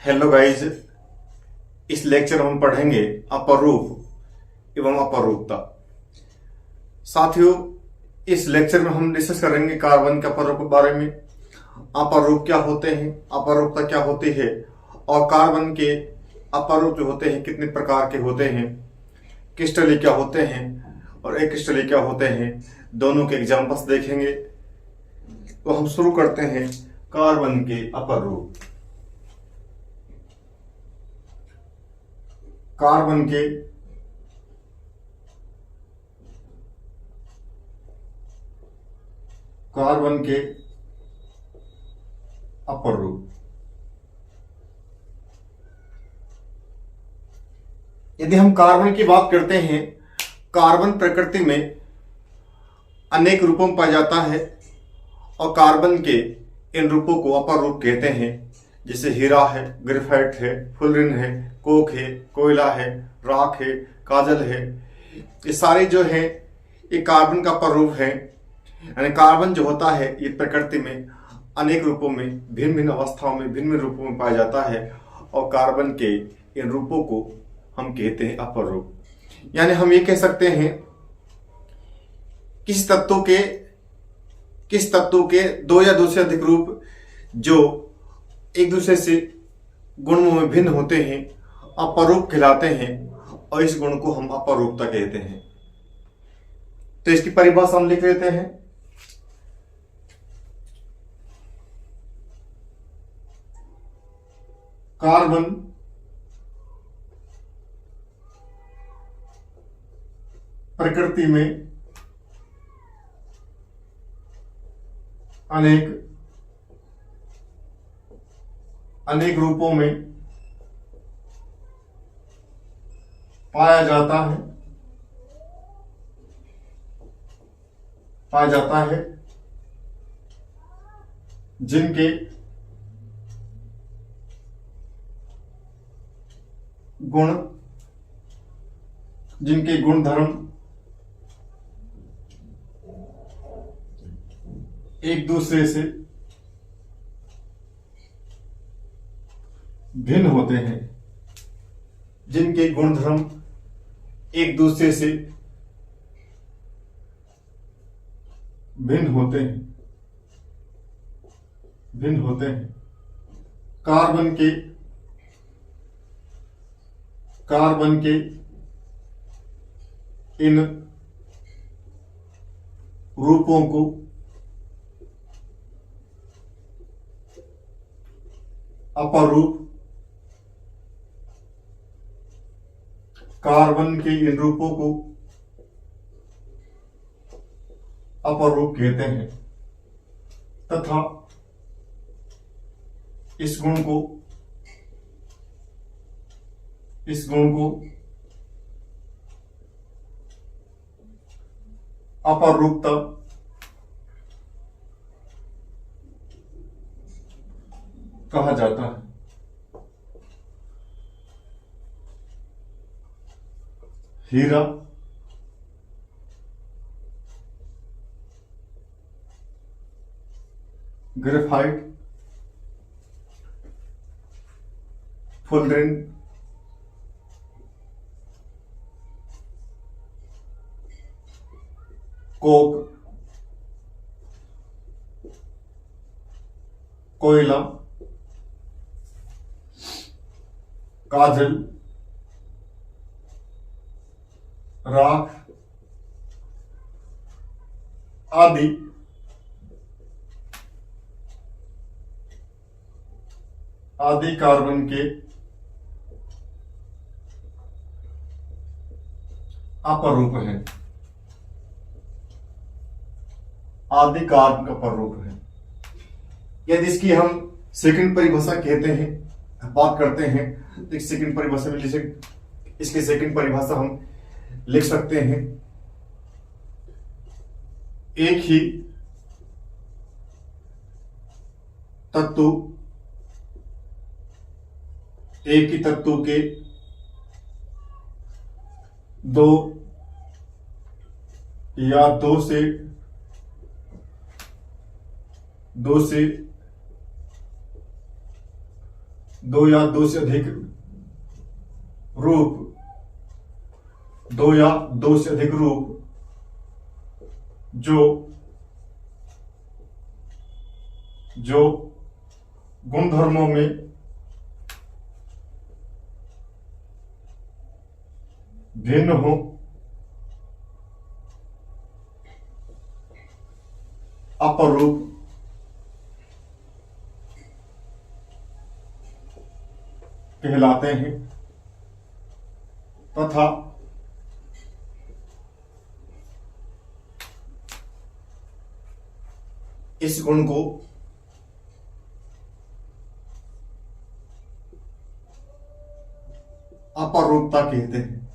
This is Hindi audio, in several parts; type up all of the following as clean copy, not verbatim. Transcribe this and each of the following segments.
Hello guys. इस लेक्चर में हम पढ़ेंगे अपर रूप एवं अपर रूपता। साथियों, इस लेक्चर में हम डिस्कस करेंगे कार्बन के अपर रूप के बारे में। अपर रूप क्या होते हैं, अपर रूपता क्या होती है और कार्बन के अपर रूप जो होते हैं कितने प्रकार के होते हैं, क्रिस्टलीय क्या होते हैं और अक्रिस्टलीय क्या होते हैं, दोनों के एग्जांपल्स देखेंगे। तो हम शुरू करते हैं कार्बन के अपर रूप। कार्बन के अपर रूप। यदि हम कार्बन की बात करते हैं, कार्बन प्रकृति में अनेक रूपों में पाया जाता है और कार्बन के इन रूपों को अपर रूप कहते हैं। जैसे हीरा है, ग्रेफाइट है, फुलरिन है, कोक है, कोयला है, राख है, काजल है। ये सारे जो है ये कार्बन का अपर रूप है। यानी कार्बन जो होता है ये प्रकृति में अनेक रूपों में, भिन्न भिन्न अवस्थाओं में, भिन्न भिन्न रूपों में पाया जाता है और कार्बन के इन रूपों को हम कहते हैं अपर रूप। यानी हम ये कह सकते हैं किस तत्वों के दो या दो से अधिक रूप जो एक दूसरे से गुणों में भिन्न होते हैं अपर रूप कहलाते हैं और इस गुण को हम अपर रूपता कहते हैं। तो इसकी परिभाषा हम लिख लेते हैं। कार्बन प्रकृति में अनेक रूपों में पाया जाता है जिनके गुण धर्म एक दूसरे से भिन्न होते हैं। जिनके गुणधर्म एक दूसरे से भिन्न होते हैं। कार्बन के इन रूपों को अपर रूप, कार्बन के इन रूपों को अपर रूप कहते हैं तथा इस गुण को अपर रूपता कहा जाता है। हीरा, ग्रेफाइट, फुलरिन, कोक, कोयला, काजल, राख आदि कार्बन के अपर रूप हैं। आदि कार्बन का अपर रूप है। यदि इसकी हम सेकंड परिभाषा कहते हैं, बात करते हैं, तो सेकंड परिभाषा में इसकी सेकंड परिभाषा हम लिख सकते हैं। एक ही तत्व के दो या दो से दो या दो से अधिक रूप, दो या दो से अधिक रूप जो गुणधर्मों में भिन्न हो, अपर रूप कहलाते हैं तथा इस गुण को अपर रूपता कहते हैं।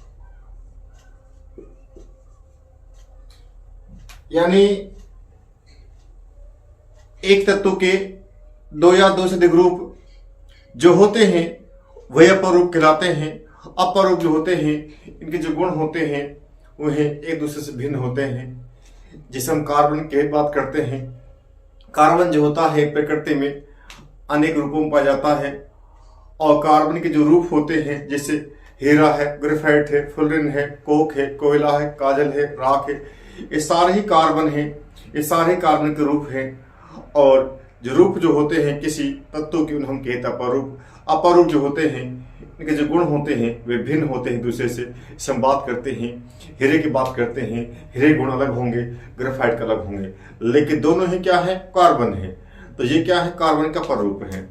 यानी एक तत्व के दो या दो से अधिक रूप जो होते हैं वह अपर रूप कहलाते हैं। अपर रूप जो होते हैं इनके जो गुण होते हैं वह एक दूसरे से भिन्न होते हैं। जिसे हम कार्बन की बात करते हैं, कार्बन जो होता है प्रकृति में अनेक रूपों में पाया जाता है और कार्बन के जो रूप होते हैं जैसे हीरा है, ग्रेफाइट है, फुलरिन है, कोक है, कोयला है, काजल है, राख है, ये सारे ही कार्बन हैं, ये सारे कार्बन के रूप हैं। और जो रूप जो होते हैं किसी तत्व के उन्हें हम कहते हैं अपर रूप। अपर रूप जो होते हैं इनके जो गुण होते हैं वे भिन्न होते हैं दूसरे से। इसे हम बात करते हैं, हीरे की बात करते हैं, हीरे गुण अलग होंगे, ग्रेफाइट का अलग होंगे, लेकिन दोनों ही क्या है, कार्बन है। तो ये क्या है, कार्बन का अपर रूप है।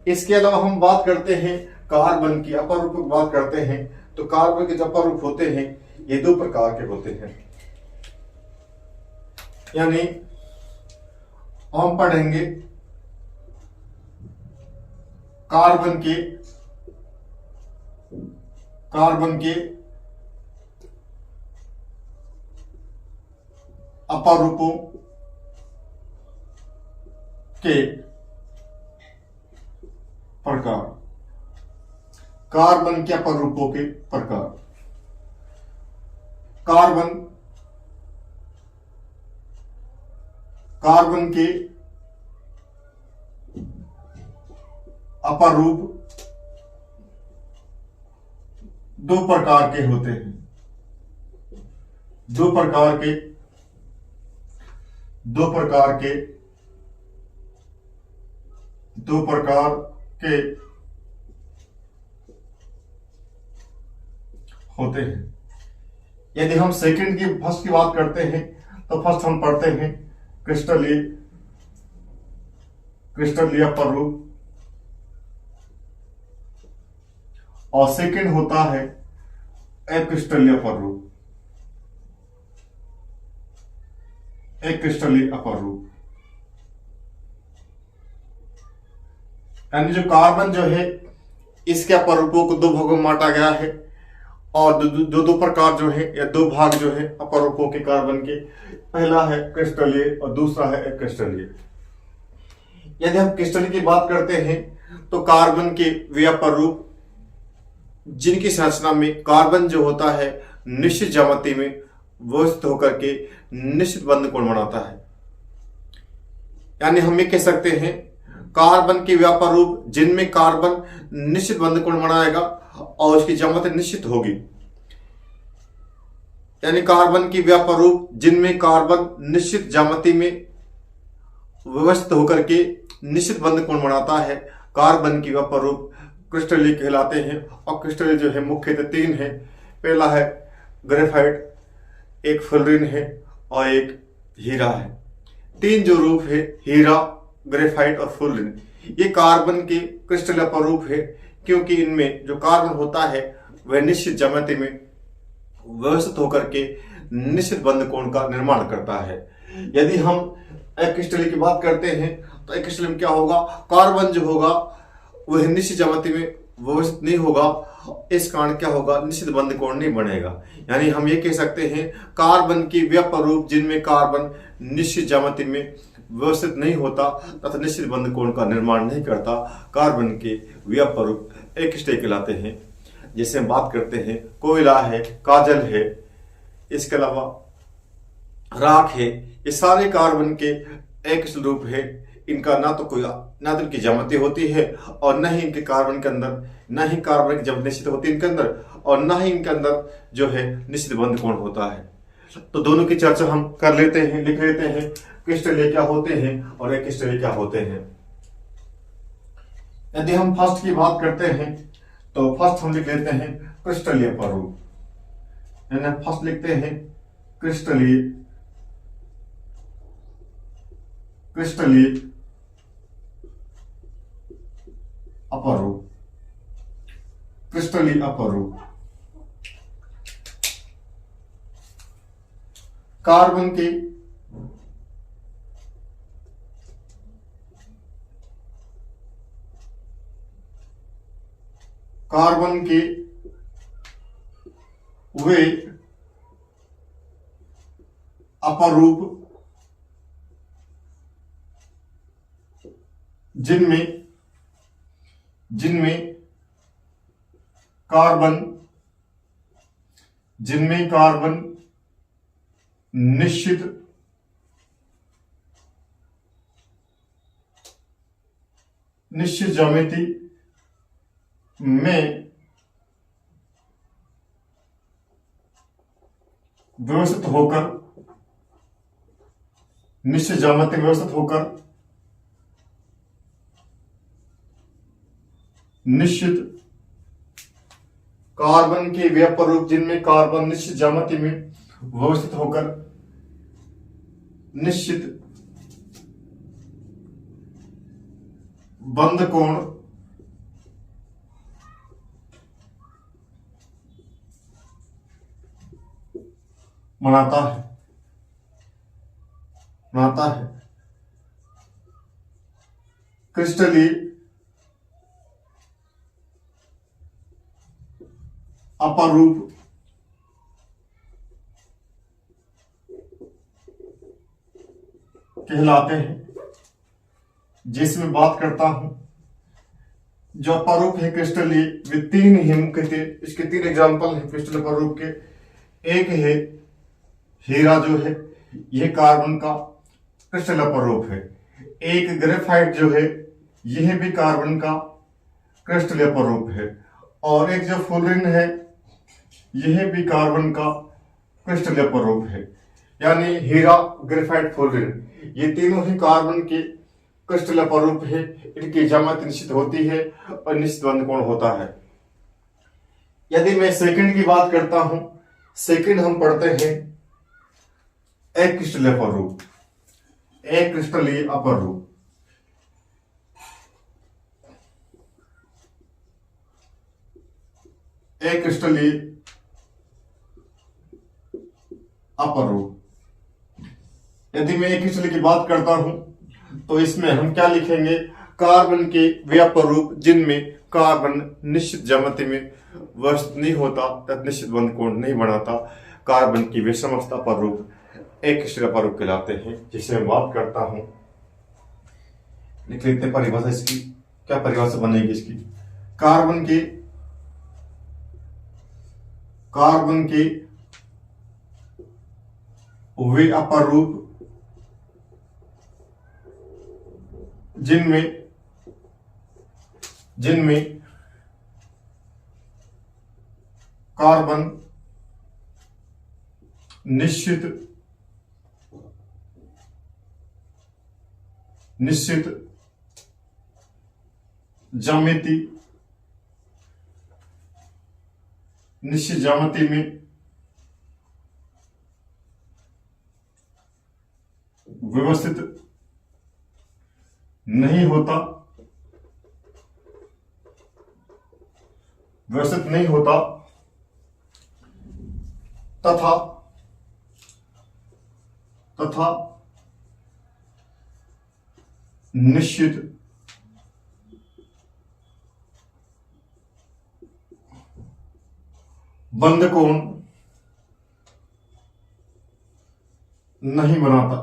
इसके अलावा हम बात करते हैं कार्बन की अपर रूप की बात करते हैं तो कार्बन के जो अपर रूप होते हैं ये दो प्रकार के होते हैं। यानी हम पढ़ेंगे कार्बन के अपर रूपों के प्रकार, कार्बन के अपर रूपों के प्रकार। कार्बन के अपर रूप दो प्रकार के होते हैं। दो प्रकार के होते हैं। यदि हम सेकंड की फर्स्ट की बात करते हैं तो फर्स्ट हम पढ़ते हैं क्रिस्टलीय अपर रूप और सेकंड होता है अक्रिस्टलीय अपर रूप। अक्रिस्टलीय अपर रूप यानी जो कार्बन जो है इसके अपर रूपों को दो भागों में बांटा गया है और दो प्रकार जो है या दो भाग जो है अपर रूपों के कार्बन के, पहला है क्रिस्टलीय और दूसरा है अक्रिस्टलीय। यदि हम क्रिस्टलीय की बात करते हैं तो कार्बन के वे अपर रूप जिनकी संरचना में कार्बन जो होता है निश्चित ज्यामिति में व्यवस्थित होकर के निश्चित बंध कोण बनाता है। यानी हम ये कह सकते हैं कार्बन के व्यापार रूप जिनमें कार्बन निश्चित बंध कोण बनाएगा और उसकी ज्यामिति निश्चित होगी। यानी कार्बन की व्यापार रूप जिनमें कार्बन निश्चित ज्यामिति में व्यवस्थित होकर के निश्चित बंध कोण बनाता है, कार्बन की व्यापार रूप क्रिस्टलीय कहलाते हैं। और क्रिस्टलीय जो है मुख्यतः तीन है। पहला है ग्रेफाइट, एक फुलरिन है और एक हीरा है। तीन जो रूप है हीरा, ग्रेफाइट और फुलरिन, ये कार्बन के क्रिस्टलीय अपर रूप है क्योंकि इनमें जो कार्बन होता है वह निश्चित ज्यामिति में व्यवस्थित होकर के निश्चित बंध कोण का निर्माण करता है। यदि हम अक्रिस्टलीय की बात करते हैं तो अक्रिस्टलीय में क्या होगा, कार्बन जो होगा वह निश्चित ज्यामिति में व्यवस्थित नहीं होगा, इस कारण क्या होगा, निश्चित बंध कोण नहीं बनेगा। यानी हम ये कह सकते हैं कार्बन की व्यापर रूप जिनमें कार्बन निश्चित ज्यामिति में व्यवस्थित नहीं होता तथा निश्चित बंध कोण का निर्माण नहीं करता, कार्बन के व्यापर रूप अक्रिस्टलीय कहलाते हैं। जैसे हम बात करते हैं कोयला है, काजल है, इसके अलावा राख है, ये सारे कार्बन के अक्रिस्टलीय रूप है। इनका ना तो इनकी ज्यामिति होती है और न ही इनके कार्बन के अंदर, न ही कार्बन की ज्यामिति निश्चित होती है इनके अंदर, और न ही इनके अंदर जो है निश्चित बंध कोण होता है। तो दोनों की चर्चा हम कर लेते हैं, लिख लेते हैं क्रिस्टलीय क्या होते हैं और एक्रिस्टलीय क्या होते हैं। यदि हम फर्स्ट की बात करते हैं तो फर्स्ट हम लिख लेते हैं क्रिस्टलीय अपरूप, यानी फर्स्ट लिखते हैं क्रिस्टलीय अपरूप, क्रिस्टलीय अपरूप। कार्बन के वे अपरूप जिनमें कार्बन निश्चित ज्यामिति में व्यवस्थित होकर, निश्चित ज्यामिति में व्यवस्थित होकर निश्चित कार्बन के वे अपरूप जिनमें कार्बन निश्चित ज्यामिति में व्यवस्थित होकर निश्चित बंध कोण बनाता है। क्रिस्टलीय अपरूप कहलाते हैं। जिसमें बात करता हूं जो अपरूप है क्रिस्टलीय, वे तीन ही मुख्य थे। इसके तीन एग्जांपल हैं क्रिस्टल अपरूप के। एक है हीरा, जो है यह कार्बन का क्रिस्टल अपरूप है। एक ग्रेफाइट जो है यह भी कार्बन का क्रिस्टल अपरूप है। और एक जो फुलरिन है यह भी कार्बन का क्रिस्टल अपरूप है। यानी हीरा, ग्रेफाइट, फुलरिन ये तीनों ही कार्बन के क्रिस्टल अपरूप है। इनकी ज्यामिति निश्चित होती है और निश्चित बंध कोण होता है। यदि मैं सेकंड की बात करता हूं, सेकंड हम पढ़ते हैं एक्रिस्टलीय अपरूप, एक्रिस्टलीय अपरूप। एक्रिस्टलीय अपरूप, यदि मैं एक्रिस्टलीय की बात करता हूं तो इसमें हम क्या लिखेंगे? कार्बन के वे अपरूप जिनमें कार्बन निश्चित ज्यामिति में व्यवस्थित नहीं होता तथा निश्चित बंध कोण नहीं बनाता, कार्बन की वे समस्त अपरूप एक्रिस्टलीय अपरूप कहलाते हैं। जिसे मैं बात करता हूं, लिख लेते हैं परिभाषा इसकी। क्या परिभाषा बनेगी इसकी? कार्बन के वे अपरूप जिनमें कार्बन निश्चित ज्यामिति में व्यवस्थित नहीं होता तथा निश्चित बंध कोण नहीं बनाता।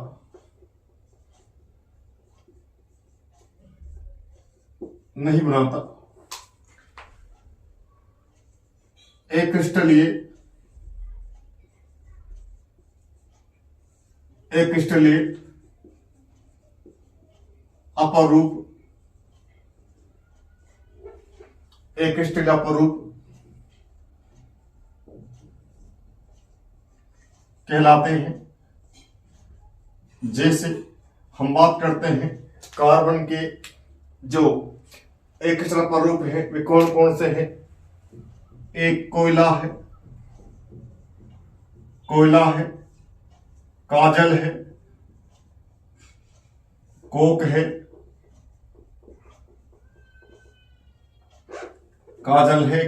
एक्रिस्टलीय अपरूप, एक्स्ट्रील अपरूप कहलाते हैं। जैसे हम बात करते हैं कार्बन के जो एक्स्ट्रील अपरूप है वे कौन कौन से हैं। एक कोयला है, काजल है,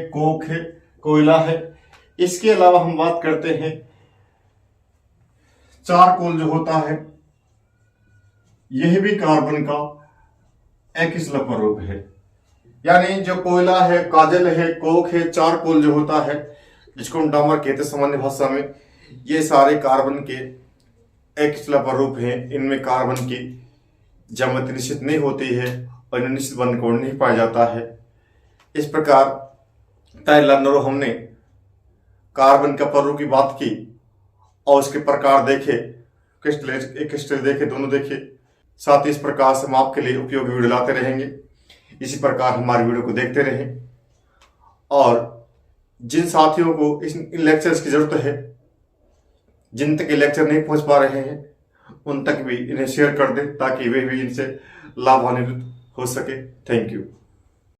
कोक है, कोयला है। इसके अलावा हम बात करते हैं चारकोल जो होता है, यह भी कार्बन का एक्स्ट्रील अपरूप है। यानी जो कोयला है, काजल है, कोक है, चारकोल जो होता है, जिसको हम डामर कहते हैं सामान्य भाषा में, ये सारे कार्बन के एक्स्ट्रील अपरूप हैं। इनमें कार्बन की ज्यामिति निश्चित नहीं होती है और इन्हें निश्चित वर्णकोण नहीं पाया जाता है। इस प्रकार पहले लर्नरों हमने कार्बन के अपरूप की बात की और उसके प्रकार देखे, क्रिस्टल देखे, दोनों देखे। साथ ही इस प्रकार से हम आपके लिए उपयोगी वीडियो लाते रहेंगे। इसी प्रकार हमारे वीडियो को देखते रहें और जिन साथियों को इन लेक्चर्स की जरूरत है, जिन तक ये लेक्चर नहीं पहुंच पा रहे हैं, उन तक भी इन्हें शेयर कर दें ताकि वे भी इनसे लाभान्वित हो सके। Thank you.